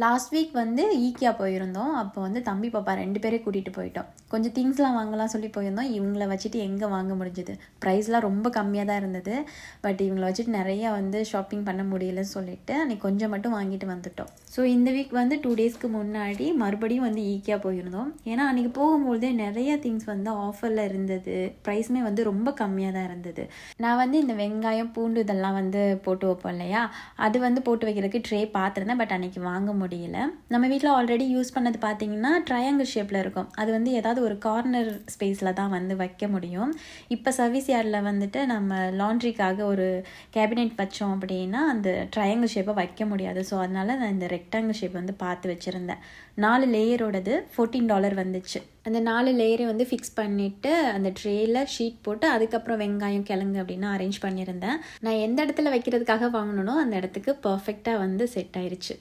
Last week வந்து ஈக்கியா போயிருந்தோம். அப்போ வந்து தம்பி பாப்பா 2 பேரையும் கூட்டிகிட்டு போயிட்டோம். கொஞ்சம் திங்ஸ்லாம் வாங்கலாம் சொல்லி போயிருந்தோம். இவங்கள வச்சுட்டு எங்கே வாங்க முடிஞ்சுது. ப்ரைஸ்லாம் ரொம்ப கம்மியாக தான் இருந்தது. பட் இவங்கள வச்சுட்டு நிறையா வந்து ஷாப்பிங் பண்ண முடியலன்னு சொல்லிட்டு அன்றைக்கி கொஞ்சம் மட்டும் வாங்கிட்டு வந்துட்டோம். ஸோ இந்த வீக் வந்து 2 டேஸ்க்கு முன்னாடி மறுபடியும் வந்து ஈக்கியா போயிருந்தோம். ஏன்னா அன்றைக்கி போகும்போதே நிறைய திங்ஸ் வந்து ஆஃபரில் இருந்தது. ப்ரைஸுமே வந்து ரொம்ப கம்மியாக தான் இருந்தது. நான் வந்து இந்த வெங்காயம் பூண்டு இதெல்லாம் வந்து போட்டு வைப்போம் இல்லையா, அது வந்து போட்டு வைக்கிறதுக்கு ட்ரே பார்த்துருந்தேன். பட் அன்றைக்கி வாங்க முடியல. நம்ம வீட்டில் ஆல்ரெடி யூஸ் பண்ணது பார்த்தீங்கன்னா ட்ரையாங்கிள் ஷேப்பில் இருக்கும். அது வந்து ஏதாவது ஒரு கார்னர் ஸ்பேஸில் தான் வந்து வைக்க முடியும். இப்போ சர்வீஸ் யார்டில் வந்துட்டு நம்ம லாண்ட்ரிக்காக ஒரு கேபினெட் வச்சோம் அப்படின்னா அந்த ட்ரையாங்கிள் ஷேப்பை வைக்க முடியாது. ஸோ அதனால் நான் இந்த ரெக்டாங்கிள் ஷேப் வந்து பார்த்து வச்சுருந்தேன். 4 லேயரோடது $14 வந்துச்சு. அந்த 4 லேயரை வந்து ஃபிக்ஸ் பண்ணிவிட்டு அந்த ட்ரேயில் ஷீட் போட்டு அதுக்கப்புறம் வெங்காயம் கிழங்கு அப்படின்னா அரேஞ்ச் பண்ணியிருந்தேன். நான் எந்த இடத்துல வைக்கிறதுக்காக வாங்கினோ அந்த இடத்துக்கு பர்ஃபெக்டாக வந்து செட் ஆயிடுச்சு.